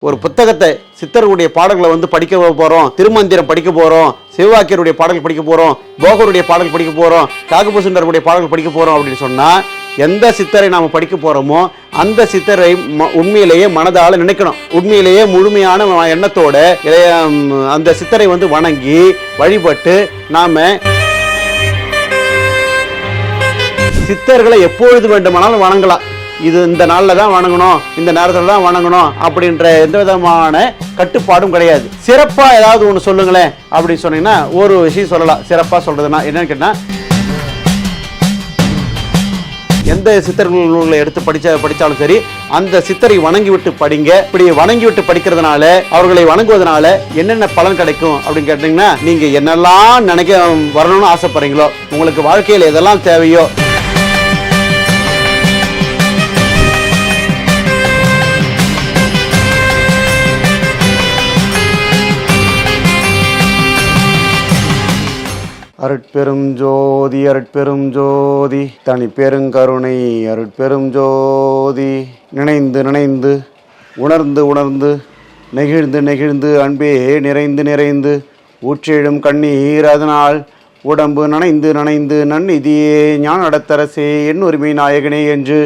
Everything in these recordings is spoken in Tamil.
ஒரு புத்தகத்தை சித்தர்களுடைய பாடல்களை வந்து படிக்க போகிறோம், திருமந்திரம் படிக்க போகிறோம், சிவவாக்கியருடைய பாடல்கள் படிக்க போகிறோம், போகருடைய பாடல் படிக்க போகிறோம், காகபசுண்டருடைய பாடல்கள் படிக்க போகிறோம் அப்படின்னு சொன்னால் எந்த சித்தரை நாம் படிக்க போகிறோமோ அந்த சித்தரை உண்மையிலேயே மனதால் நினைக்கணும். உண்மையிலேயே முழுமையான எண்ணத்தோட அந்த சித்தரை வந்து வணங்கி வழிபட்டு நாம் சித்தர்களை எப்பொழுது வேண்டுமானாலும் வணங்கலாம். இது இந்த நாளில் தான் வணங்கணும், இந்த நேரத்தில் தான் வணங்கணும் அப்படின்ற எந்த விதமான கட்டுப்பாடும் கிடையாது. சிறப்பாக ஏதாவது ஒன்று சொல்லுங்களேன் அப்படின்னு சொன்னீங்கன்னா ஒரு விஷயம் சொல்லலாம். சிறப்பாக சொல்றதுன்னா என்னன்னு கேட்டால், எந்த சித்தர்களை எடுத்து படித்தாலும் சரி அந்த சித்தரை வணங்கி விட்டு படிங்க. இப்படி வணங்கி விட்டு படிக்கிறதுனால, அவர்களை வணங்குவதனால என்னென்ன பலன் கிடைக்கும் அப்படின்னு கேட்டீங்கன்னா, நீங்க என்னெல்லாம் நினைக்க வரணும்னு ஆசைப்படுறீங்களோ, உங்களுக்கு வாழ்க்கையில் எதெல்லாம் தேவையோ அருட்பெரும் ஜோதி அருட்பெரும் ஜோதி தனி பெருங்கருணை அருட்பெரும் ஜோதி நினைந்து நினைந்து உணர்ந்து உணர்ந்து நெகிழ்ந்து நெகிழ்ந்து அன்பே நிறைந்து நிறைந்து ஊற்றெழும் கண்ணீர் அதனால் உடம்பு நனைந்து நனைந்து நன்னிதியே ஞான நடத்தரசே என் உரிமை நாயகனே என்று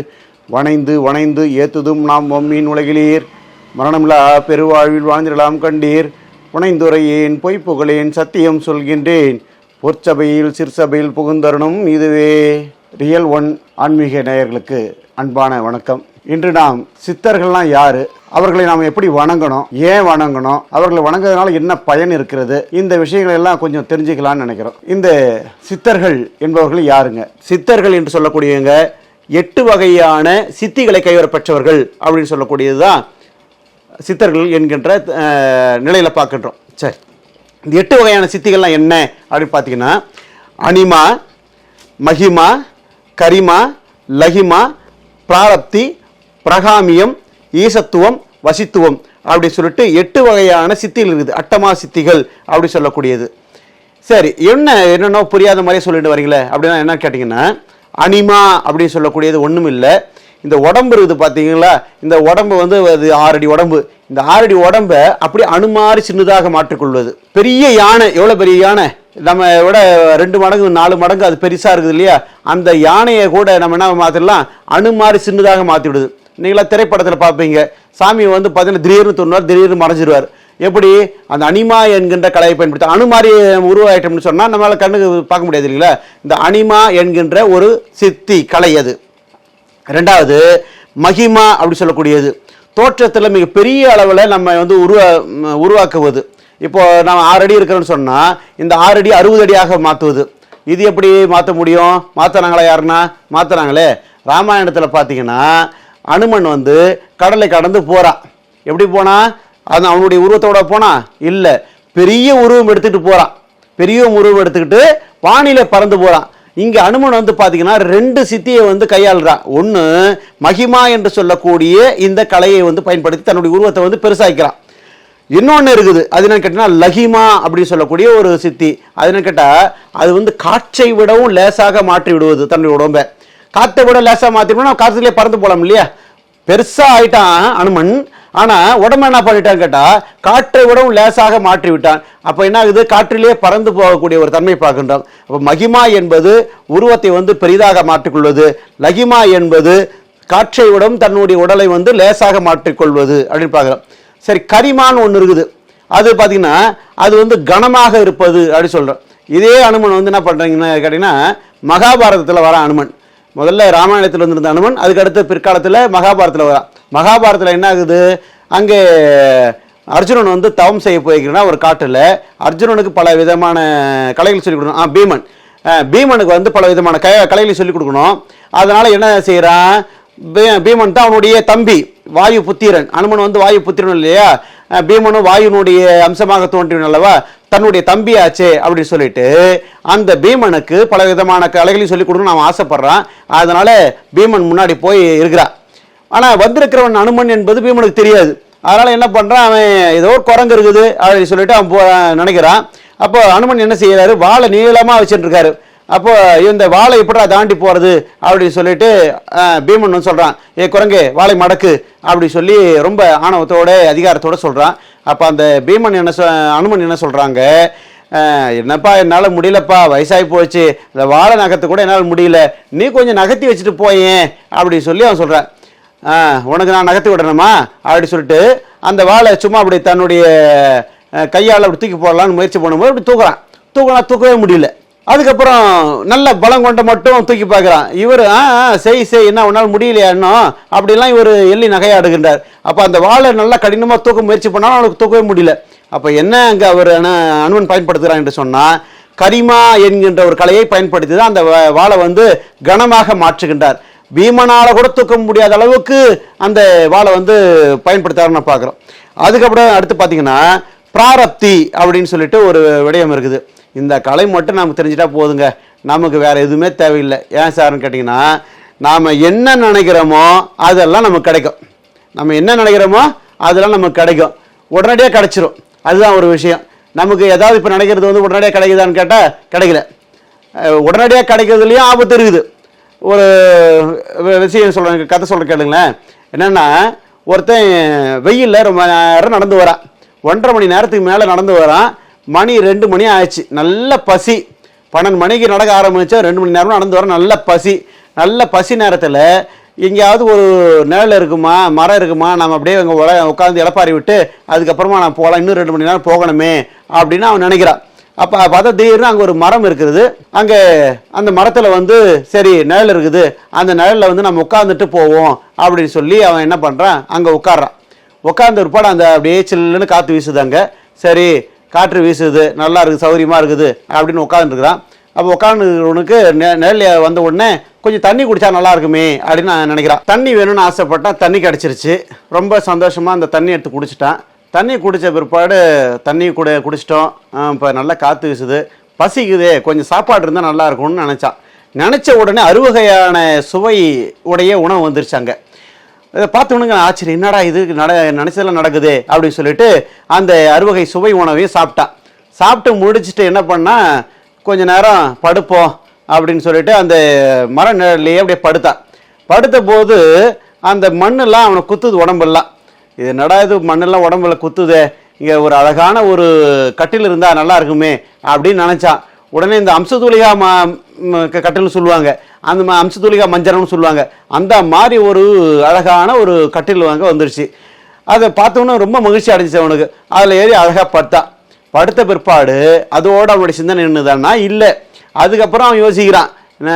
வணைந்து வணைந்து ஏத்துதும் நாம் வம்மின் உலகிலீர் மரணமில்லா பெருவாழ்வில் வாழ்ந்திடலாம் கண்டீர் புனைந்துரையேன் பொய் புகழேன் சத்தியம் சொல்கின்றேன் பொற்சபையில் சிற்சபையில் புகுந்தருணும் இதுவே. ரியல் ஒன் ஆன்மீக நேயர்களுக்கு அன்பான வணக்கம். இன்று நாம் சித்தர்கள்லாம் யாரு, அவர்களை நாம் எப்படி வணங்கணும், ஏன் வணங்கணும், அவர்களை வணங்குறதுனால என்ன பயன் இருக்கிறது, இந்த விஷயங்களை எல்லாம் கொஞ்சம் தெரிஞ்சுக்கலாம்னு நினைக்கிறோம். இந்த சித்தர்கள் என்பவர்கள் யாருங்க? சித்தர்கள் என்று சொல்லக்கூடியவங்க 8 வகையான சித்திகளை கைவரப்பெற்றவர்கள் அப்படின்னு சொல்லக்கூடியதுதான் சித்தர்கள் என்கின்ற நிலையில பார்க்கின்றோம். சரி, இந்த 8 வகையான சித்திகள்லாம் என்ன அப்படின்னு பார்த்தீங்கன்னா, அனிமா, மகிமா, கரிமா, லகிமா, பிராரப்தி, பிரகாமியம், ஈசத்துவம், வசித்துவம் அப்படி சொல்லிட்டு 8 வகையான சித்திகள் இருக்குது. அட்டமா சித்திகள் அப்படி சொல்லக்கூடியது. சரி, என்னென்ன புரியாத மாதிரி சொல்லிட்டு வரீங்களே அப்படின்னா என்ன கேட்டிங்கன்னா, அனிமா அப்படின்னு சொல்லக்கூடியது ஒன்றும் இல்லை. இந்த உடம்பு இருக்குது பார்த்தீங்களா, இந்த உடம்பு வந்து 6 அடி உடம்பு. இந்த 6 அடி உடம்பை அப்படி அணுமாறி சின்னதாக மாற்றிக்கொள்வது. பெரிய யானை, எவ்வளோ பெரிய யானை, நம்ம விட 2 மடங்கு 4 மடங்கு அது பெருசாக இருக்குது இல்லையா, அந்த யானையை கூட நம்ம என்ன மாற்றிடலாம், அணுமாறி சின்னதாக மாற்றி விடுது. நீங்களா திரைப்படத்தில் பார்ப்பீங்க, சாமியை வந்து பார்த்தீங்கன்னா திடீர்னு தோணுவார், திடீர்னு மறைஞ்சிருவார். எப்படி அந்த அனிமா என்கின்ற கலையை பயன்படுத்த அணுமாறி உருவாயிட்டோம்னு சொன்னால் நம்மளால் கண்ணுக்கு பார்க்க முடியாது இல்லைங்களா. இந்த அனிமா என்கின்ற ஒரு சித்தி கலை அது. 2வது மகிமா அப்படி சொல்லக்கூடியது, தோற்றத்தில் மிக பெரிய அளவில் நம்ம வந்து உருவாக்குவது. இப்போ நம்ம 6 அடி இருக்கிறோன்னு சொன்னால் இந்த 6 அடி 60 அடியாக மாற்றுவது. இது எப்படி மாற்ற முடியும்? மாற்றினாங்களா? யாருன்னா மாற்றினாங்களே. ராமாயணத்தில் பார்த்தீங்கன்னா அனுமன் வந்து கடலை கடந்து போகிறான். எப்படி போனா? அது அவனுடைய உருவத்தோட போனா இல்லை, பெரிய உருவம் எடுத்துக்கிட்டு போகிறான். பெரிய உருவம் எடுத்துக்கிட்டு வானிலை பறந்து போகிறான். இங்கே அனுமன் வந்து பார்த்தீங்கன்னா 2 சித்தியை வந்து கையாளுறான். ஒன்று மகிமா என்று சொல்லக்கூடிய இந்த கலையை வந்து பயன்படுத்தி தன்னுடைய உருவத்தை வந்து பெருசாக்கிறான். இன்னொன்று இருக்குது, அது என்னன்னு கேட்டால் லகிமா அப்படின்னு சொல்லக்கூடிய ஒரு சித்தி. அது என்னன்னு கேட்டால், அது வந்து காற்றை விடவும் லேசாக மாற்றி விடுவது. தன்னுடைய உடம்பை காற்றை விட லேசாக மாற்றிவிடணும், காற்றுலேயே பறந்து போகலாம் இல்லையா. பெருசாக ஆயிட்டான் அனுமன், ஆனால் உடம்பு என்ன பண்ணிட்டான்னு கேட்டால் காற்றை விடவும் லேசாக மாற்றி விட்டான். அப்போ என்ன ஆகுது, காற்றிலே பறந்து போகக்கூடிய ஒரு தன்மை பார்க்கின்றோம். அப்போ மகிமா என்பது உருவத்தை வந்து பெரிதாக மாற்றிக்கொள்வது, லகிமா என்பது காற்றை விடவும் தன்னுடைய உடலை வந்து லேசாக மாற்றிக்கொள்வது அப்படின்னு பார்க்குறோம். சரி, கரிமான்னு ஒன்று இருக்குது. அது பார்த்தீங்கன்னா அது வந்து கனமாக இருப்பது அப்படி சொல்கிறோம். இதே அனுமன் வந்து என்ன பண்ணுறீங்கன்னு கேட்டிங்கன்னா, மகாபாரதத்தில் வர அனுமன், முதல்ல ராமாயணத்தில் வந்திருந்த அனுமன், அதுக்கடுத்து பிற்காலத்தில் மகாபாரதத்தில் வரான். மகாபாரதத்தில் என்ன ஆகுது, அங்கே அர்ஜுனன் வந்து தவம் செய்ய போயிருக்கிறனா ஒரு காட்டில். அர்ஜுனனுக்கு பல விதமான கலைகள் சொல்லிக் கொடுக்கணும். பீமனுக்கு வந்து பல விதமான கலைகளை சொல்லிக் கொடுக்கணும். அதனால் என்ன செய்கிறான், பீமன் தான் அவனுடைய தம்பி, வாயு புத்திரன். அனுமன் வந்து வாயு புத்திரன் இல்லையா, பீமனும் வாயுனுடைய அம்சமாக தோன்றியவன் அல்லவா, தன்னுடைய தம்பியாச்சே அப்படின்னு சொல்லிட்டு அந்த பீமனுக்கு பல விதமான கலைகளையும் சொல்லிக் கொடுக்கணும்னு அவன் ஆசைப்படுறான். அதனால பீமன் முன்னாடி போய் இருக்கிறான். ஆனால் வந்திருக்கிறவன் அனுமன் என்பது பீமனுக்கு தெரியாது. அதனால் என்ன பண்ணுறான், அவன் ஏதோ ஒரு குரங்கு இருக்குது அப்படின்னு சொல்லிட்டு அவன் நினைக்கிறான். அப்போ அனுமன் என்ன செய்யறாரு, வாழை நீளமாக வச்சுட்டு இருக்காரு. அப்போ இந்த வாழை எப்படா தாண்டி போகிறது அப்படின்னு சொல்லிட்டு பீமன் வந்து சொல்கிறான், குரங்கு வாழை மடக்கு அப்படி சொல்லி ரொம்ப ஆணவத்தோட அதிகாரத்தோடு சொல்கிறான். அப்போ அந்த பீமன் அனுமன் என்ன சொல்கிறாங்க, என்னப்பா என்னால் முடியலப்பா, வயசாகி போச்சு, இந்த வாழை நகர்த்து கூட என்னால் முடியல, நீ கொஞ்சம் நகர்த்தி வச்சுட்டு போயேன் அப்படி சொல்லி அவன் சொல்கிறான். உனக்கு நான் நகர்த்தி விடணுமா அப்படி சொல்லிட்டு அந்த வாழை சும்மா அப்படி தன்னுடைய கையால் அப்படி தூக்கி போடலான்னு முயற்சி பண்ணும்போது அப்படி தூக்கவே முடியல. அதுக்கப்புறம் நல்ல பலம் கொண்ட மட்டும் தூக்கி பார்க்குறான். இவர் செய் என்ன உன்னால் முடியலையா இன்னும் அப்படிலாம் இவர் எள்ளி நகையாடுகின்றார். அப்போ அந்த வாழை நல்லா கடினமாக தூக்க முயற்சி பண்ணாலும் அவனுக்கு தூக்கவே முடியல. அப்போ என்ன அங்கே அவர் அனுமன் பயன்படுத்துகிறான் என்று சொன்னால், கரிமா என்கின்ற ஒரு கலையை பயன்படுத்தி தான் அந்த வாழை வந்து கனமாக மாற்றுகின்றார். பீமனால் கூட தூக்க முடியாத அளவுக்கு அந்த வாழை வந்து பயன்படுத்தாருன்னு பார்க்குறோம். அதுக்கப்புறம் அடுத்து பார்த்தீங்கன்னா பிராரப்தி அப்படின்னு சொல்லிட்டு ஒரு விடயம் இருக்குது. இந்த கலை மட்டும் நமக்கு தெரிஞ்சிட்டா போதுங்க, நமக்கு வேறு எதுவுமே தேவையில்லை. ஏன் சார்னு கேட்டிங்கன்னா, நாம் என்ன நினைக்கிறோமோ அதெல்லாம் நமக்கு கிடைக்கும். நம்ம என்ன நினைக்கிறோமோ அதெல்லாம் நமக்கு கிடைக்கும், உடனடியாக கிடைச்சிரும். அதுதான் ஒரு விஷயம். நமக்கு ஏதாவது இப்போ நினைக்கிறது வந்து உடனடியாக கிடைக்குதான்னு கேட்டால் கிடைக்கல. உடனடியாக கிடைக்கிறதுலையும் ஆபத்து இருக்குது. ஒரு விஷயம் சொல்கிறேன், கதை சொல்கிற கேளுங்களேன். என்னென்னா, ஒருத்தன் வெயிலில் ரொம்ப நேரம் நடந்து வரான். 1.5 மணி நேரத்துக்கு மேலே நடந்து வரான். மணி 2 மணி ஆயிடுச்சு. நல்ல பசி. 12 மணிக்கு நடக்க ஆரம்பிச்சா 2 மணி நேரம் நடந்து வர நல்ல பசி நேரத்தில் எங்கேயாவது ஒரு நிழல் இருக்குமா, மரம் இருக்குமா, நம்ம அப்படியே அங்கே உட்காந்து இளப்பாரி விட்டு அதுக்கப்புறமா நான் போகலாம், இன்னும் 2 மணி நேரம் போகணுமே அப்படின்னு அவன் நினைக்கிறான். அப்போ பார்த்தா திடீர்னு அங்கே ஒரு மரம் இருக்கிறது. அங்கே அந்த மரத்தில் வந்து சரி நிழல் இருக்குது, அந்த நிழலில் வந்து நம்ம உட்காந்துட்டு போவோம் அப்படின்னு சொல்லி அவன் என்ன பண்ணுறான், அங்கே உட்காடுறான். உட்காந்து ஒரு பாடம் அந்த அப்படியே சில்லுன்னு காற்று வீசுது. அங்கே சரி காற்று வீசுது, நல்லா இருக்குது, சௌகரியமாக இருக்குது அப்படின்னு உட்காந்துருக்குறான். அப்போ உட்காந்துருவனுக்கு நிழல் வந்த உடனே கொஞ்சம் தண்ணி குடித்தா நல்லா இருக்குமே அப்படின்னு நான் நினைக்கிறான். தண்ணி வேணும்னு ஆசைப்பட்டா தண்ணி கிடச்சிருச்சு. ரொம்ப சந்தோஷமாக அந்த தண்ணி எடுத்து குடிச்சிட்டான். தண்ணி குடித்த பிற்பாடு தண்ணி குடிச்சிட்டோம். இப்போ நல்லா காற்று வீசுது, பசிக்குதே, கொஞ்சம் சாப்பாடு இருந்தால் நல்லா இருக்கும்னு நினச்ச உடனே அறுவகையான சுவை உடைய உணவு வந்துருச்சாங்க. இதை பார்த்தவனுங்க ஆச்சரியம், என்னடா இது நினச்சதெல்லாம் நடக்குது அப்படின்னு சொல்லிட்டு அந்த அறுவகை சுவை உணவையும் சாப்பிட்டு முடிச்சுட்டு என்ன பண்ணால், கொஞ்ச நேரம் படுப்போம் அப்படின்னு சொல்லிட்டு அந்த மர நிழல்லையே அப்படியே படுத்த போது அந்த மண்ணெல்லாம் அவனை குத்துது, உடம்பெல்லாம். இது என்னடா இது மண்ணெல்லாம் உடம்புல குத்துதே, இங்கே ஒரு அழகான ஒரு கட்டில் இருந்தால் நல்லா இருக்குமே அப்படின்னு நினச்சான். உடனே இந்த அம்சதூலிகா கட்டில்னு சொல்லுவாங்க, அந்த அம்சதூலிகா மஞ்சள்னு சொல்லுவாங்க, அந்த மாதிரி ஒரு அழகான ஒரு கட்டில் வந்துருச்சு. அதை பார்த்தோன்னே ரொம்ப மகிழ்ச்சி அடைஞ்சிச்சு அவனுக்கு. அதில் ஏறி அழகாக படுத்த பிற்பாடு அதோடு அவனுடைய சிந்தனை என்னதான்னா இல்லை. அதுக்கப்புறம் அவன் யோசிக்கிறான், என்ன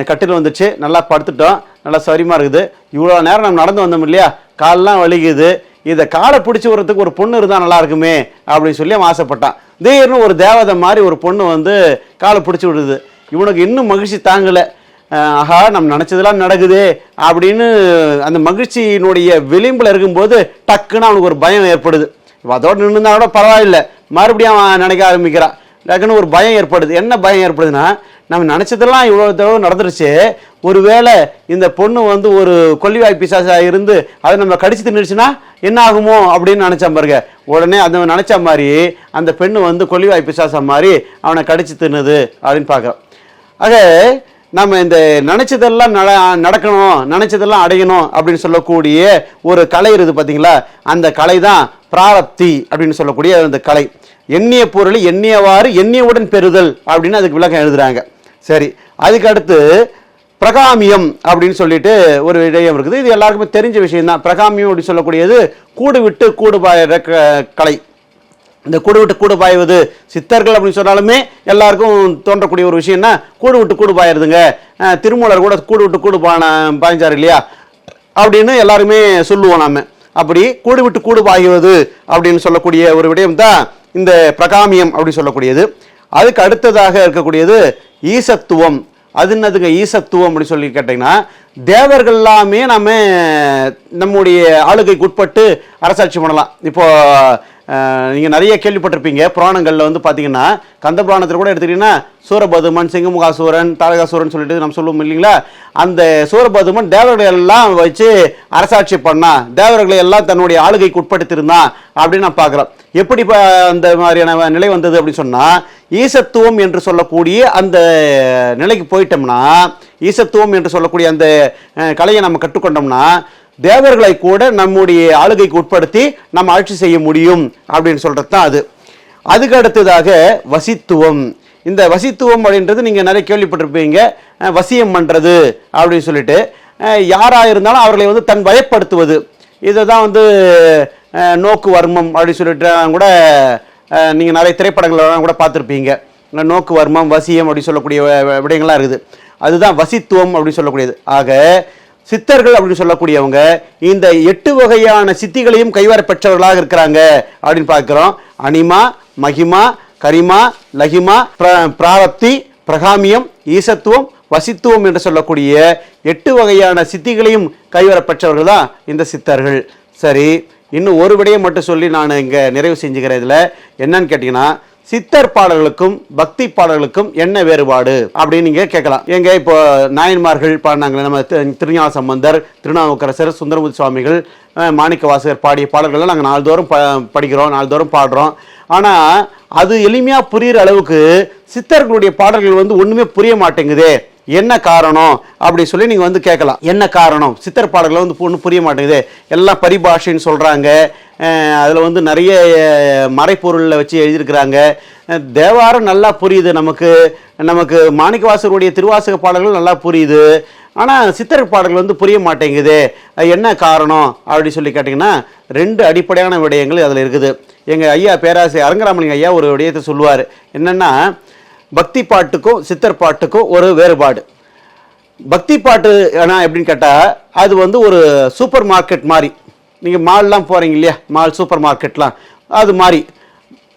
கட்டில் வந்துச்சு, நல்லா படுத்துட்டோம், நல்லா சௌரியமாக இருக்குது, இவ்வளோ நேரம் நம்ம நடந்து வந்தோம் இல்லையா, காலெலாம் வலிக்குது, இதை காலை பிடிச்சி வரத்துக்கு ஒரு பொண்ணு இருந்தால் நல்லா இருக்குமே அப்படின்னு சொல்லி அவன் ஆசைப்பட்டான். திடீர்னு ஒரு தேவதை மாதிரி ஒரு பொண்ணு வந்து காலை பிடிச்சி விடுது. இவனுக்கு இன்னும் மகிழ்ச்சி தாங்கலை. ஆஹா நம்ம நினச்சதெல்லாம் நடக்குது அப்படின்னு அந்த மகிழ்ச்சியினுடைய விளிம்பில் இருக்கும்போது டக்குன்னு அவனுக்கு ஒரு பயம் ஏற்படுது. அதோடு நின்றுனா கூட பரவாயில்லை, மறுபடியும் அவன் நினைக்க ஆரம்பிக்கிறான். டக்குன்னு ஒரு பயம் ஏற்படுது. என்ன பயம் ஏற்படுதுன்னா, நம்ம நினச்சதெல்லாம் இவ்வளோ தடவை நடந்துருச்சு, ஒருவேளை இந்த பொண்ணு வந்து ஒரு கொல்லிவாய் பிசாசாக இருந்து அதை நம்ம கடிச்சு தின்னுடுச்சுன்னா என்ன ஆகுமோ அப்படின்னு நினச்சா பாருங்க. உடனே அதை நினச்ச மாதிரி அந்த பெண்ணு வந்து கொல்லிவாய் பிசாசா மாதிரி அவனை கடிச்சு தின்னுது அப்படின்னு பார்க்குறோம். ஆக நம்ம இந்த நினச்சதெல்லாம் நடக்கணும், நினச்சதெல்லாம் அடையணும் அப்படின்னு சொல்லக்கூடிய ஒரு கலை இருக்குது பார்த்தீங்களா, அந்த கலை தான் பிராரப்தி அப்படின்னு சொல்லக்கூடிய அந்த கலை. எண்ணிய பொருளை எண்ணியவாறு எண்ணியவுடன் பெறுதல் அப்படின்னு அதுக்கு விளக்கம் எழுதுறாங்க. சரி, அதுக்கு அடுத்து பிரகாமியம் அப்படின்னு சொல்லிட்டு ஒரு விடயம் இருக்குது. இது எல்லாருக்குமே தெரிஞ்ச விஷயம் தான். பிரகாமியம் அப்படின்னு சொல்லக்கூடியது கூடு விட்டு கூடு பாயிற கலை. இந்த கூடு விட்டு கூடு பாய்வது சித்தர்கள் அப்படின்னு சொன்னாலுமே எல்லாருக்கும் தோன்றக்கூடிய ஒரு விஷயம்னா கூடு விட்டு கூடு பாயிருதுங்க. திருமூலர் கூட கூடு விட்டு கூடு பாய்ஞ்சார் இல்லையா அப்படின்னு எல்லாருமே சொல்லுவோம் நாம. அப்படி கூடு விட்டு கூடு பாய்வது அப்படின்னு சொல்லக்கூடிய ஒரு விடயம் தான் இந்த பிரகாமியம் அப்படின்னு சொல்லக்கூடியது. அதுக்கு அடுத்ததாக இருக்கக்கூடியது ஈசத்துவம். அது என்னதுங்க ஈசத்துவம் அப்படின்னு சொல்லி கேட்டிங்கன்னா, தேவர்கள் எல்லாமே நம்முடைய ஆளுகைக்கு உட்பட்டு அரசாட்சி பண்ணலாம். இப்போ நீங்கள் நிறைய கேள்விப்பட்டிருப்பீங்க. புராணங்களில் வந்து பார்த்தீங்கன்னா கந்த புராணத்தில் கூட எடுத்துக்கிட்டிங்கன்னா சூரபதுமன், சிங்கமுகாசூரன், தாரகாசூரன் சொல்லிட்டு நம்ம சொல்லுவோம் இல்லைங்களா. அந்த சூரபதுமன் தேவர்களை எல்லாம் வச்சு அரசாட்சி பண்ணான், தேவர்களை எல்லாம் தன்னுடைய ஆளுகைக்கு உட்படுத்தியிருந்தான் அப்படின்னு நான் பார்க்குறோம். எப்படி அந்த மாதிரியான நிலை வந்தது அப்படின்னு சொன்னால், ஈசத்துவம் என்று சொல்லக்கூடிய அந்த நிலைக்கு போயிட்டோம்னா, ஈசத்துவம் என்று சொல்லக்கூடிய அந்த கலையை நம்ம கற்றுக்கொண்டோம்னா தேவர்களை கூட நம்முடைய ஆளுகைக்கு உட்படுத்தி நம்ம ஆட்சி செய்ய முடியும் அப்படின்னு சொல்கிறது தான் அது. அதுக்கு அடுத்ததாக வசித்துவம். இந்த வசித்துவம் அப்படின்றது நீங்கள் நிறைய கேள்விப்பட்டிருப்பீங்க. வசியம் பண்ணுறது அப்படின்னு சொல்லிட்டு யாராக இருந்தாலும் அவர்களை வந்து தன் வயப்படுத்துவது. இதை தான் வந்து நோக்கு வர்மம் அப்படின்னு சொல்லிட்டு கூட நீங்கள் நிறைய திரைப்படங்கள்லாம் கூட பார்த்துருப்பீங்க. நோக்கு வர்மம், வசியம் அப்படின்னு சொல்லக்கூடிய விடயங்கள்லாம் இருக்குது. அதுதான் வசித்துவம் அப்படின்னு சொல்லக்கூடியது. ஆக சித்தர்கள் அப்படின்னு சொல்லக்கூடியவங்க இந்த 8 வகையான சித்திகளையும் கைவர பெற்றவர்களாக இருக்கிறாங்க அப்படின்னு பார்க்கிறோம். அனிமா, மகிமா, கரிமா, லகிமா, பிராரப்தி, பிரகாமியம், ஈசத்துவம், வசித்துவம் என்று சொல்லக்கூடிய 8 வகையான சித்திகளையும் கைவர பெற்றவர்கள் தான் இந்த சித்தர்கள். சரி, இன்னும் ஒரு விடயம் மட்டும் சொல்லி நான் இங்கே நிறைவு செஞ்சுக்கிறேன். இதில் என்னன்னு கேட்டிங்கன்னா, சித்தர் பாடல்களுக்கும் பக்தி பாடல்களுக்கும் என்ன வேறுபாடு அப்படின்னு நீங்கள் கேட்கலாம். எங்க இப்போ நாயன்மார்கள் பாடினாங்களே, நம்ம திருஞான சம்பந்தர், திருநாவுக்கரசர், சுந்தரமூர்த்தி சுவாமிகள், மாணிக்க வாசகர் பாடிய பாடல்கள்லாம் நாங்கள் நாள்தோறும் படிக்கிறோம், நாள்தோறும் பாடுறோம். ஆனால் அது எளிமையாக புரிகிற அளவுக்கு சித்தர்களுடைய பாடல்கள் வந்து ஒன்றுமே புரிய மாட்டேங்குதே, என்ன காரணம் அப்படி சொல்லி நீங்கள் வந்து கேட்கலாம். என்ன காரணம்? சித்தர் பாடல்கள் வந்து ஒன்றும் புரிய மாட்டேங்குது, எல்லாம் பரிபாஷைன்னு சொல்கிறாங்க, அதில் வந்து நிறைய மறைப்பொருளில் வச்சு எழுதியிருக்கிறாங்க. தேவாரம் நல்லா புரியுது நமக்கு மாணிக்கவாசகருடைய திருவாசக பாடல்கள் நல்லா புரியுது, ஆனால் சித்தர் பாடல்கள் வந்து புரிய மாட்டேங்குது, என்ன காரணம் அப்படி சொல்லி கேட்டிங்கன்னா 2 அடிப்படையான விடயங்கள் அதில் இருக்குது. எங்கள் ஐயா பேராசிரியர் அரங்கராமலிங்க ஐயா ஒரு விடயத்தை சொல்லுவார். என்னென்னா, பக்தி பாட்டுக்கும் சித்தர் பாட்டுக்கும் ஒரு வேறுபாடு. பக்தி பாட்டு ஆனால் எப்படின்னு கேட்டால், அது வந்து ஒரு சூப்பர் மார்க்கெட் மாதிரி. நீங்கள் மால்லாம் போகிறீங்க இல்லையா, மால் சூப்பர் மார்க்கெட்லாம், அது மாதிரி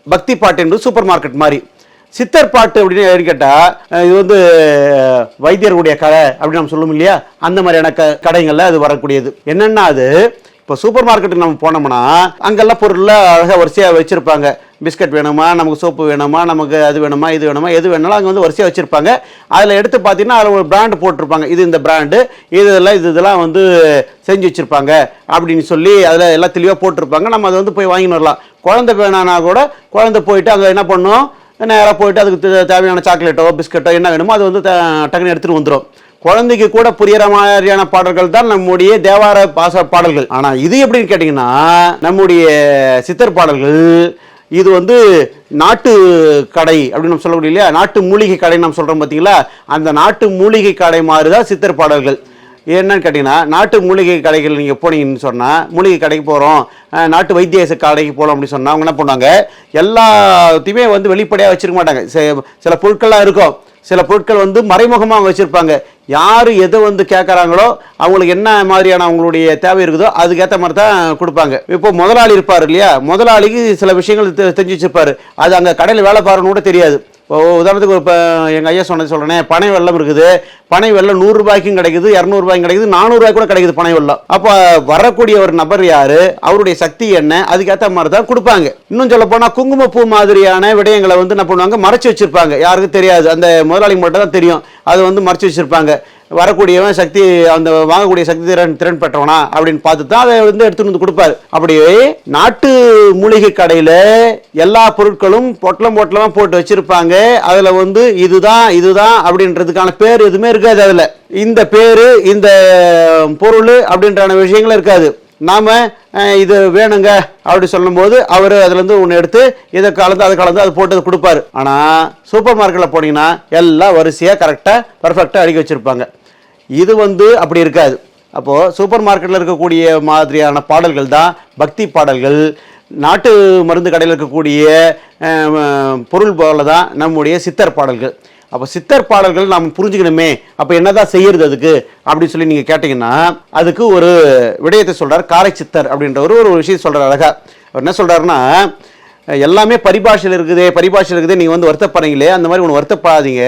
பக்தி பாட்டு என்பது சூப்பர் மார்க்கெட் மாதிரி. சித்தர் பாட்டு அப்படின்னு கேட்டால், இது வந்து வைத்தியர்களுடைய கடை அப்படின்னு நம்ம சொல்லுவோம் இல்லையா, அந்த மாதிரியான கடைகளில் அது வரக்கூடியது. என்னென்னா, அது இப்போ சூப்பர் மார்க்கெட்டுக்கு நம்ம போனோம்னா அங்கெல்லாம் பொருளில் அழகாக வரிசையாக வச்சுருப்பாங்க. பிஸ்கட் வேணுமா, நமக்கு சோப்பு வேணுமா, நமக்கு அது வேணுமா, இது வேணுமா, எது வேணாலும் அங்கே வந்து வரிசையாக வச்சுருப்பாங்க. அதில் எடுத்து பார்த்தீங்கன்னா அதில் ஒரு பிராண்டு போட்டிருப்பாங்க, இது இந்த பிராண்டு, இதெல்லாம் வந்து செஞ்சு வச்சுருப்பாங்க அப்படின்னு சொல்லி அதில் எல்லாம் தெளிவாக போட்டிருப்பாங்க. நம்ம அதை வந்து போய் வாங்கின்னு வரலாம். குழந்தை வேணான்னா கூட குழந்தை போயிட்டு அங்கே என்ன பண்ணும், நேராக போயிட்டு அதுக்கு தேவையான சாக்லேட்டோ பிஸ்கட்டோ என்ன வேணுமோ அது வந்து டக்குன்னு எடுத்துகிட்டு வந்துடும். குழந்தைக்கு கூட புரிகிற மாதிரியான பாடல்கள் தான் நம்முடைய தேவார பாடல்கள். ஆனால் இது எப்படின்னு கேட்டிங்கன்னா, நம்முடைய சித்தர் பாடல்கள் இது வந்து நாட்டு கடை அப்படின்னு நம்ம சொல்லக்கூடிய இல்லையா, நாட்டு மூலிகை கடை நம்ம சொல்கிறோம் பார்த்தீங்களா, அந்த நாட்டு மூலிகை கடை மாதிரி தான் சித்தர் பாடல்கள். என்னன்னு கேட்டிங்கன்னா, நாட்டு மூலிகை கடைகள் நீங்கள் போனீங்கன்னு சொன்னால், மூலிகை கடைக்கு போகிறோம், நாட்டு வைத்திய கடைக்கு போகலாம் அப்படின்னு சொன்னால் அவங்க என்ன பண்ணுவாங்க, எல்லாத்தையுமே வந்து வெளிப்படையாக வச்சுருக்க மாட்டாங்க. சில பொருட்கள்லாம் இருக்கும், சில பொருட்கள் வந்து மறைமுகமாக வச்சுருப்பாங்க. யார் எதை வந்து கேட்குறாங்களோ அவங்களுக்கு என்ன மாதிரியான அவங்களுடைய தேவை இருக்குதோ அதுக்கேற்ற மாதிரி தான் கொடுப்பாங்க. இப்போ முதலாளி இருப்பார் இல்லையா, முதலாளிக்கு சில விஷயங்கள் தெரிஞ்சு வச்சுருப்பார், அது அங்கே கடையில் வேலை பாருன்னு கூட தெரியாது. உதாரணத்துக்கு இப்போ எங்கள் ஐயா சொல்கிறேன், பனை வெல்லம் இருக்குது, பனை வெல்லம் 100 ரூபாய்க்கும் கிடைக்குது, 200 ரூபாய்க்கும் கிடைக்குது, 400 ரூபாய்க்கு கூட கிடைக்குது பனை வெல்லம். அப்போ வரக்கூடிய ஒரு நபர் யார், அவருடைய சக்தி என்ன, அதுக்கேற்ற மாதிரி தான் கொடுப்பாங்க. இன்னும் சொல்ல போனால் குங்குமப்பூ மாதிரியான விடயங்களை வந்து என்ன பண்ணுவாங்க, மறைச்சி வச்சிருப்பாங்க, யாருக்கும் தெரியாது, அந்த முதலாளிக்கு மட்டும் தான் தெரியும், அது வந்து மறைச்சி வச்சிருப்பாங்க. வரக்கூடியவன் சக்தி, அந்த வாங்கக்கூடிய சக்தி திறன் பெற்றவனா அப்படின்னு பார்த்து தான் அதை வந்து எடுத்துட்டு வந்து கொடுப்பாரு. அப்படியே நாட்டு மூலிகை கடையில் எல்லா பொருட்களும் பொட்டலமாக போட்டு வச்சிருப்பாங்க. அதில் வந்து இதுதான் அப்படின்றதுக்கான பேர் எதுவுமே இருக்காது. அதில் இந்த பேரு, இந்த பொருள் அப்படின்ற விஷயங்கள் இருக்காது. நாம இது வேணுங்க அப்படி சொல்லும் போது அவர் அதுல இருந்து ஒன்று எடுத்து இதை கலந்து அதை கலந்து அது போட்டு கொடுப்பாரு. ஆனா சூப்பர் மார்க்கெட்ல போனீங்கன்னா எல்லாம் வரிசையா கரெக்டா பர்ஃபெக்டா அடுக்கி வச்சிருப்பாங்க. இது வந்து அப்படி இருக்காது. அப்போ சூப்பர் மார்க்கெட்ல இருக்கக்கூடிய மாதிரியான பாடல்கள் தான் பக்தி பாடல்கள். நாட்டு மருந்து கடையில் இருக்கக்கூடிய பொருள் போல தான் நம்முடைய சித்தர் பாடல்கள். அப்போ சித்தர் பாடல்கள் நாம் புரிஞ்சுக்கணுமே, அப்போ என்னதான் செய்யறது அதுக்கு அப்படின்னு சொல்லி நீங்கள் கேட்டிங்கன்னா, அதுக்கு ஒரு விடயத்தை சொல்கிறார் காரை சித்தர் அப்படின்ற ஒரு விஷயம் சொல்கிறார் அழகா. அவர் என்ன சொல்கிறாருன்னா, எல்லாமே பரிபாஷையில் இருக்குதே நீங்கள் வந்து வருத்தப்படுறீங்களே, அந்த மாதிரி ஒன்று வருத்தப்படாதீங்க.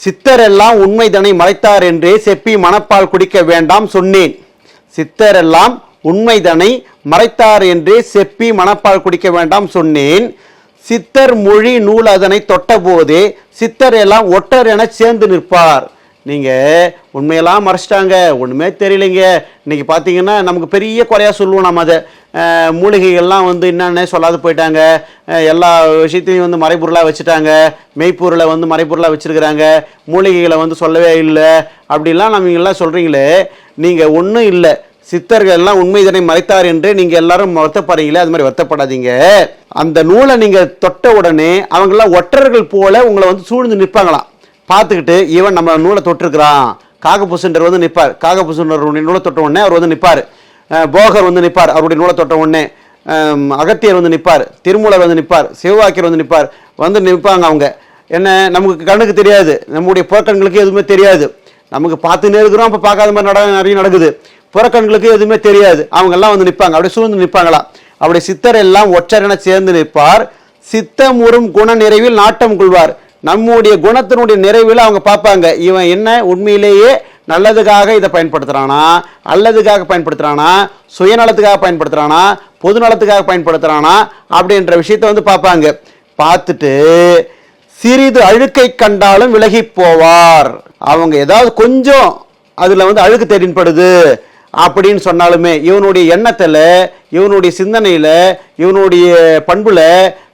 சித்தர் எல்லாம் உண்மை தன்னை மறைத்தார் என்றே செப்பி மனப்பால் குடிக்க வேண்டாம் சொன்னேன். சித்தர் எல்லாம் உண்மைதனை மறைத்தார் என்றே செப்பி மணப்பால் குடிக்க வேண்டாம் சொன்னேன். சித்தர் மொழி நூல் அதனை தொட்ட போதே சித்தர் எல்லாம் ஒட்டர் என சேர்ந்து நிற்பார். நீங்கள் உண்மையெல்லாம் மறைச்சிட்டாங்க, ஒன்றுமே தெரியலைங்க. இன்றைக்கி பார்த்தீங்கன்னா நமக்கு பெரிய குறையாக சொல்லுவோம். நம்ம அதை மூலிகைகள்லாம் வந்து என்னென்ன சொல்லாது போயிட்டாங்க, எல்லா விஷயத்தையும் வந்து மறைப்பொருளாக வச்சுட்டாங்க, மெய்ப்பொருளை வந்து மறைப்பொருளாக வச்சுருக்கிறாங்க, மூலிகைகளை வந்து சொல்லவே இல்லை அப்படிலாம் நம்ம எல்லாம் சொல்கிறீங்களே. நீங்கள் ஒன்றும் இல்லை, சித்தர்கள் எல்லாம் உண்மை இதனை மறைத்தார் என்று நீங்கள் எல்லாரும் வருத்தப்படுறீங்களே, அது மாதிரி வருத்தப்படாதீங்க. அந்த நூலை நீங்கள் தொட்ட உடனே அவங்கெல்லாம் ஒற்றர்கள் போல உங்களை வந்து சூழ்ந்து நிற்பாங்களாம். பார்த்துக்கிட்டு இவன் நம்ம நூலை தொட்டிருக்கிறான். காகபூசண்டர் வந்து நிற்பார். காகபூசண்டருடைய நூலை தொட்ட உடனே அவர் வந்து நிற்பார். போகர் வந்து நிற்பார், அவருடைய நூலை தொட்ட உடனே. அகத்தியர் வந்து நிற்பார், திருமூலர் வந்து நிற்பார், சிவவாக்கியர் வந்து நிற்பார். வந்து நிற்பாங்க. அவங்க என்ன, நமக்கு கண்ணுக்கு தெரியாது, நம்முடைய புறக்கண்களுக்கு எதுவுமே தெரியாது. நமக்கு பார்த்துன்னே இருக்கிறோம், அப்போ பார்க்காத மாதிரி நிறைய நடக்குது. புறக்கண்களுக்கு எதுவுமே தெரியாது. அவங்கெல்லாம் வந்து நிற்பாங்க, அப்படியே சூழ்ந்து நிற்பாங்களாம். அப்படி சித்தர் எல்லாம் ஒற்றரென சேர்ந்து நிற்பார். சித்தமுறும் குண நிறைவில் நாட்டம் கொள்வார். நம்முடைய குணத்தினுடைய நிறைவில் அவங்க பார்ப்பாங்க, இவன் என்ன உண்மையிலேயே நல்லதுக்காக இதை பயன்படுத்துகிறானா, அல்லதுக்காக பயன்படுத்துகிறானா, சுயநலத்துக்காக பயன்படுத்துகிறானா, பொது நலத்துக்காக பயன்படுத்துகிறானா அப்படின்ற விஷயத்தை வந்து பார்ப்பாங்க. பார்த்துட்டு சிறிது அழுக்கை கண்டாலும் விலகி போவார். அவங்க ஏதாவது கொஞ்சம் அதில் வந்து அழுக்கு தெரியப்படுது அப்படின்னு சொன்னாலுமே இவனுடைய எண்ணத்தில், இவனுடைய சிந்தனையில், இவனுடைய பண்புல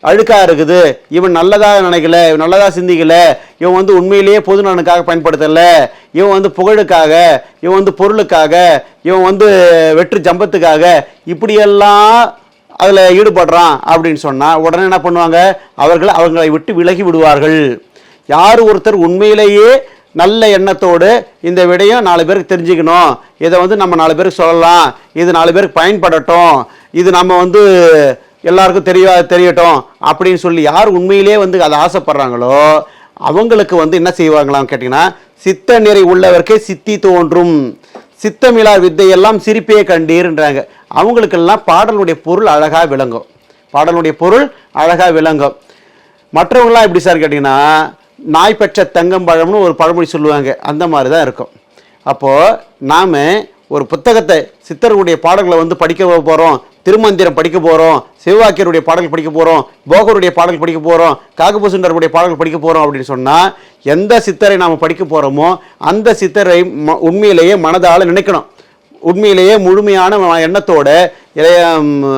அழுக்கா இருக்குது, இவன் நல்லதாக நினைக்கல, இவன் நல்லதாக சிந்திக்கல, இவன் வந்து உண்மையிலேயே பொது நலனுக்காக பயன்படுத்தலை, இவன் வந்து புகழுக்காக, இவன் வந்து பொருளுக்காக, இவன் வந்து வெற்று ஜம்பத்துக்காக இப்படியெல்லாம் அதில் ஈடுபடுறான் அப்படின்னு சொன்னால் உடனே என்ன பண்ணுவாங்க, அவர்களை விட்டு விலகி விடுவார்கள். யார் ஒருத்தர் உண்மையிலேயே நல்ல எண்ணத்தோடு இந்த விடயம் 4 பேருக்கு தெரிஞ்சுக்கணும், இதை வந்து நம்ம 4 பேருக்கு சொல்லலாம், இது 4 பேருக்கு பயன்படட்டும், இது நம்ம வந்து எல்லாருக்கும் தெரியட்டும் அப்படின்னு சொல்லி யார் உண்மையிலே வந்து அதை ஆசைப்படுறாங்களோ அவங்களுக்கு வந்து என்ன செய்வாங்களாம் கேட்டிங்கன்னா, சித்த நிறை உள்ளவர்க்கே சித்தி தோன்றும், சித்தமிழா வித்தையெல்லாம் சிரிப்பே கண்டீர்ன்றாங்க. அவங்களுக்கெல்லாம் பாடலுடைய பொருள் அழகாக விளங்கும். பாடலுடைய பொருள் அழகாக விளங்கும். மற்றவங்களாம் எப்படி சார் கேட்டிங்கன்னா, நாய் பெற்ற தங்கம்பழம்னு ஒரு பழமொழி சொல்லுவாங்க, அந்த மாதிரி தான் இருக்கும். அப்போது நாம் ஒரு புத்தகத்தை, சித்தர்களுடைய பாடல்களை வந்து படிக்க போகிறோம், திருமந்திரம் படிக்க போகிறோம், சிவவாக்கியருடைய பாடல்கள் படிக்க போகிறோம், போகருடைய பாடல்கள் படிக்க போகிறோம், காகபூசண்டருடைய பாடல்கள் படிக்க போகிறோம் அப்படின்னு சொன்னால் எந்த சித்தரை நாம் படிக்க போகிறோமோ அந்த சித்தரை உண்மையிலேயே மனதால் நினைக்கணும். உண்மையிலேயே முழுமையான எண்ணத்தோட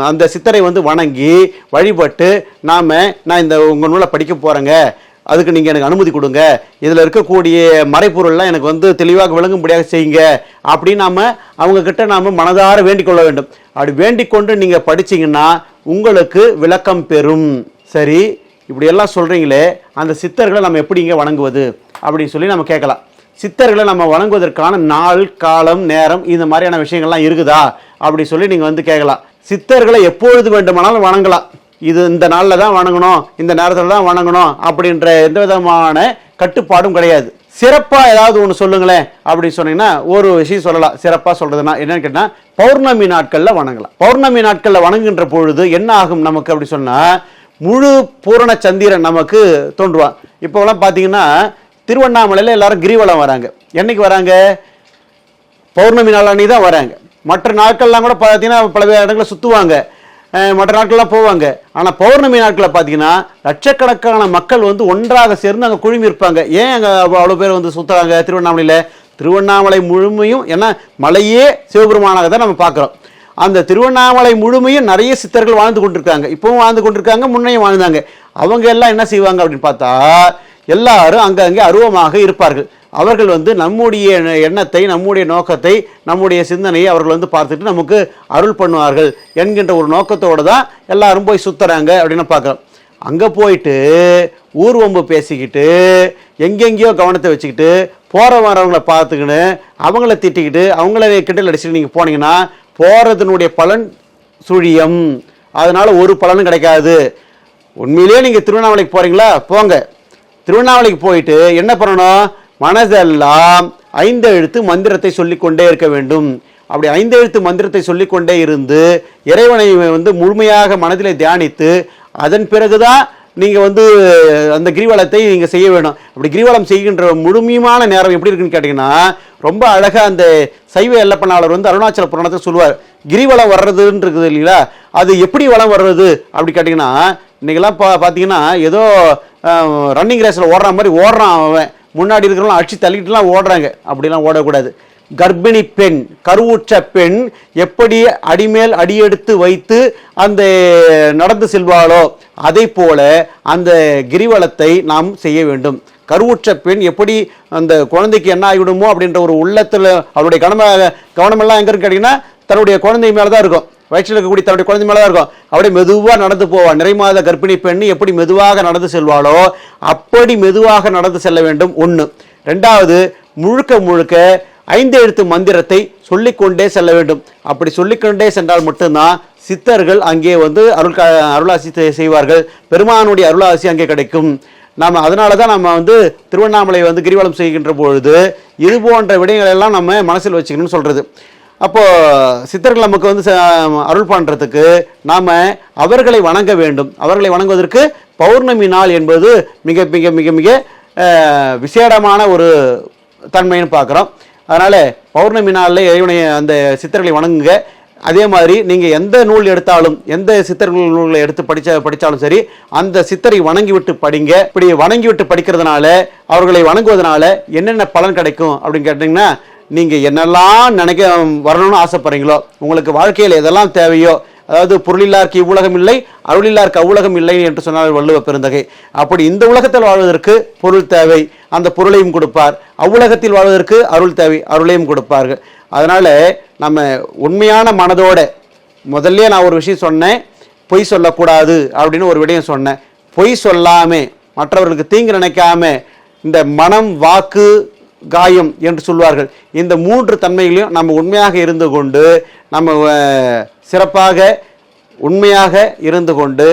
அந்த சித்தரை வந்து வணங்கி வழிபட்டு நான் இந்த உங்கள் நூலை படிக்க போகிறேங்க, அதுக்கு நீங்கள் எனக்கு அனுமதி கொடுங்க, இதில் இருக்கக்கூடிய மறைப்பொருள்லாம் எனக்கு வந்து தெளிவாக விளங்கும்படியாக செய்யுங்க அப்படின்னு அவங்கக்கிட்ட நாம் மனதார வேண்டிக் கொள்ள வேண்டும். அப்படி வேண்டிக் கொண்டு நீங்கள் படிச்சிங்கன்னா உங்களுக்கு விளக்கம் பெறும். சரி, இப்படியெல்லாம் சொல்கிறீங்களே, அந்த சித்தர்களை நம்ம எப்படிங்க வணங்குவது அப்படின்னு சொல்லி நம்ம கேட்கலாம். சித்தர்களை நம்ம வணங்குவதற்கான நாள், காலம், நேரம் இந்த மாதிரியான விஷயங்கள்லாம் இருக்குதா அப்படி சொல்லி நீங்கள் வந்து கேட்கலாம். சித்தர்களை எப்பொழுது வேண்டுமானாலும் வணங்கலாம். இது இந்த நாளில் தான் வணங்கணும், இந்த நேரத்தில் தான் வணங்கணும் அப்படின்ற எந்த விதமான கட்டுப்பாடும் கிடையாது. சிறப்பாக ஏதாவது ஒன்று சொல்லுங்களேன் அப்படின்னு சொன்னீங்கன்னா ஒரு விஷயம் சொல்லலாம். சிறப்பாக சொல்கிறதுனா என்னன்னு கேட்டால், பௌர்ணமி நாட்களில் வணங்கலாம். பௌர்ணமி நாட்களில் வணங்குகின்ற பொழுது என்ன ஆகும் நமக்கு அப்படி சொன்னால், முழு பூரண சந்திரன் நமக்கு தோன்றுவான். இப்போலாம் பார்த்தீங்கன்னா திருவண்ணாமலையில் எல்லாரும் கிரிவலம் வராங்க. என்னைக்கு வராங்க? பௌர்ணமி நாள் அன்னைக்கு தான் வராங்க. மற்ற நாட்கள்லாம் கூட பார்த்தீங்கன்னா பல இடங்களை சுற்றுவாங்க, மற்ற நாட்கள்லாம் போவாங்க. ஆனால் பௌர்ணமி நாட்களில் பார்த்தீங்கன்னா லட்சக்கணக்கான மக்கள் வந்து ஒன்றாக சேர்ந்து அங்கே குழுமி இருப்பாங்க. ஏன் அங்கே அவ்வளோ பேர் வந்து சுற்றுறாங்க திருவண்ணாமலையில்? திருவண்ணாமலை முழுமையும், ஏன்னா மலையே சிவபெருமானாக தான் நம்ம பார்க்குறோம். அந்த திருவண்ணாமலை முழுமையும் நிறைய சித்தர்கள் வாழ்ந்து கொண்டிருக்காங்க, இப்பவும் வாழ்ந்து கொண்டிருக்காங்க, முன்னையும் வாழ்ந்தாங்க. அவங்க எல்லாம் என்ன செய்வாங்க அப்படின்னு பார்த்தா, எல்லாரும் அங்கங்கே அருவமாக இருப்பார்கள். அவர்கள் வந்து நம்முடைய எண்ணத்தை, நம்முடைய நோக்கத்தை, நம்முடைய சிந்தனையை அவர்கள் வந்து பார்த்துட்டு நமக்கு அருள் பண்ணுவார்கள் என்கின்ற ஒரு நோக்கத்தோடு தான் எல்லாரும் போய் சுற்றுறாங்க அப்படின்னு பார்க்குறோம். அங்கே போயிட்டு ஊர்வம்பு பேசிக்கிட்டு எங்கெங்கேயோ கவனத்தை வச்சுக்கிட்டு போகிற வரவங்களை பார்த்துக்கின்னு அவங்கள திட்டிக்கிட்டு அவங்கள கிண்டல் அடிச்சுட்டு நீங்கள் போனீங்கன்னா போகிறதுனுடைய பலன் சுழியம். அதனால் ஒரு பலனும் கிடைக்காது. உண்மையிலேயே நீங்கள் திருவண்ணாமலைக்கு போகிறீங்களா, போங்க. திருவண்ணாமலைக்கு போயிட்டு என்ன பண்ணணும்? மனதெல்லாம் 5 எழுத்து மந்திரத்தை சொல்லிக்கொண்டே இருக்க வேண்டும். அப்படி 5 எழுத்து மந்திரத்தை சொல்லிக்கொண்டே இருந்து இறைவனை வந்து முழுமையாக மனதிலே தியானித்து அதன் பிறகுதான் நீங்கள் வந்து அந்த கிரிவலத்தை நீங்கள் செய்ய வேணும். அப்படி கிரிவலம் செய்கின்ற முழுமையான நேரம் எப்படி இருக்குன்னு கேட்டிங்கன்னா, ரொம்ப அழகாக அந்த சைவ எல்லப்பனாளர் வந்து அருணாச்சல புராணத்தை சொல்லுவார். கிரிவலம் வர்றதுன்னு இருக்குது இல்லைங்களா, அது எப்படி வளம் வர்றது அப்படி கேட்டிங்கன்னா, இன்றைக்கெல்லாம் பார்த்தீங்கன்னா ஏதோ ரன்னிங் ரேஸில் ஓடுற மாதிரி ஓடுறான். அவன் முன்னாடி இருக்கிறவங்களாம் அடிச்சு தள்ளிட்டுலாம் ஓடுறாங்க. அப்படிலாம் ஓடக்கூடாது. கர்ப்பிணி பெண், கருவுற்ற பெண் எப்படி அடிமேல் அடியெடுத்து வைத்து அந்த நடந்து செல்வாளோ அதை போல அந்த கிரிவலத்தை நாம் செய்ய வேண்டும். கருவுற்ற பெண் எப்படி அந்த குழந்தைக்கு என்ன ஆகிவிடுமோ அப்படின்ற ஒரு உள்ளத்தில் அவருடைய கவனமெல்லாம் எங்கே இருக்கு கேட்டிங்கன்னா, தன்னுடைய குழந்தை மேலே தான் இருக்கும். வயிற்றில் இருக்கக்கூடிய தன்னுடைய குழந்தை மேலே தான் இருக்கும். அப்படியே மெதுவாக நடந்து போவாள். நிறைமாத கர்ப்பிணி பெண் எப்படி மெதுவாக நடந்து செல்வாளோ அப்படி மெதுவாக நடந்து செல்ல வேண்டும். ஒன்று. ரெண்டாவது, முழுக்க முழுக்க 5 எழுத்து மந்திரத்தை சொல்லிக்கொண்டே செல்ல வேண்டும். அப்படி சொல்லிக்கொண்டே சென்றால் மட்டும்தான் சித்தர்கள் அங்கே வந்து அருளாசி செய்வார்கள். பெருமானுடைய அருளாசி அங்கே கிடைக்கும். நம்ம அதனால தான் நம்ம வந்து திருவண்ணாமலை வந்து கிரிவலம் செய்கின்ற பொழுது இது போன்ற விடயங்கள் எல்லாம் நம்ம மனசில் வச்சுக்கணும்னு சொல்கிறது. அப்போது சித்தர்கள் நமக்கு வந்து அருள் பண்ணுறதுக்கு நாம் அவர்களை வணங்க வேண்டும். அவர்களை வணங்குவதற்கு பௌர்ணமி நாள் என்பது மிக மிக மிக மிக விசேடமான ஒரு தன்மைன்னு பார்க்குறோம். அதனால் பௌர்ணமி நாளில் இறைவனை அந்த சித்தர்களை வணங்குங்க. அதே மாதிரி நீங்கள் எந்த நூல் எடுத்தாலும், எந்த சித்தர்கள் நூலை எடுத்து படித்தாலும் சரி, அந்த சித்தரை வணங்கிவிட்டு படிங்க. இப்படி வணங்கிவிட்டு படிக்கிறதுனால, அவர்களை வணங்குவதனால என்னென்ன பலன் கிடைக்கும் அப்படின்னு கேட்டிங்கன்னா, நீங்கள் என்னெல்லாம் வரணும்னு ஆசைப்படுறீங்களோ, உங்களுக்கு வாழ்க்கையில் எதெல்லாம் தேவையோ, அதாவது பொருளில்லார்க்கு இவ்வுலகம் இல்லை, அருளில்லார்க்கு அவ்வுலகம் இல்லை என்று சொன்னால் வள்ளுவ பெருந்தகை. அப்படி இந்த உலகத்தில் வாழ்வதற்கு பொருள் தேவை, அந்த பொருளையும் கொடுப்பார். அவ்வுலகத்தில் வாழ்வதற்கு அருள் தேவை, அருளையும் கொடுப்பார்கள். அதனால் நம்ம உண்மையான மனதோட, முதல்ல நான் ஒரு விஷயம் சொன்னேன், பொய் சொல்லக்கூடாது அப்படின்னு ஒரு விடயம் சொன்னேன். பொய் சொல்லாமல், மற்றவர்களுக்கு தீங்கு நினைக்காம, இந்த மனம், வாக்கு, காயம் என்று சொல்வார்கள், இந்த 3 தன்மைகளையும் நம்ம உண்மையாக இருந்து கொண்டு, நம்ம சிறப்பாக உண்மையாக இருந்து கொண்டு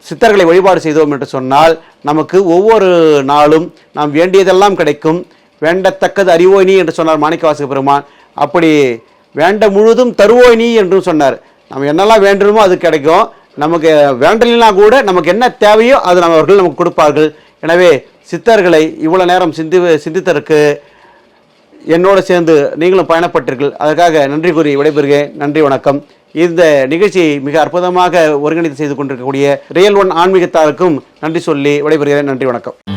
சித்தர்களை வழிபாடு செய்தோம் என்று சொன்னால் நமக்கு ஒவ்வொரு நாளும் நாம் வேண்டியதெல்லாம் கிடைக்கும். வேண்டத்தக்கது அறிவோய் நீ என்று சொன்னார் மாணிக்கவாசக பெருமான். அப்படி வேண்ட முழுதும் தருவோய் நீ என்றும் சொன்னார். நம்ம என்னெல்லாம் வேண்டுமோ அது கிடைக்கும். நமக்கு வேண்டலைன்னா கூட நமக்கு என்ன தேவையோ அது அவர்கள் நமக்கு கொடுப்பார்கள். எனவே சித்தர்களை இவ்வளோ நேரம் சிந்தித்ததற்கு என்னோடு சேர்ந்து நீங்களும் பயணப்பட்டீர்கள். அதற்காக நன்றி கூறி விடைபெறுகிறேன். நன்றி, வணக்கம். இந்த நிகழ்ச்சியை மிக அற்புதமாக ஒருங்கிணைத்து செய்து கொண்டிருக்கக்கூடிய ரியல் ஒன் ஆன்மீகத்தாருக்கும் நன்றி சொல்லி விடைபெறுகிறேன். நன்றி, வணக்கம்.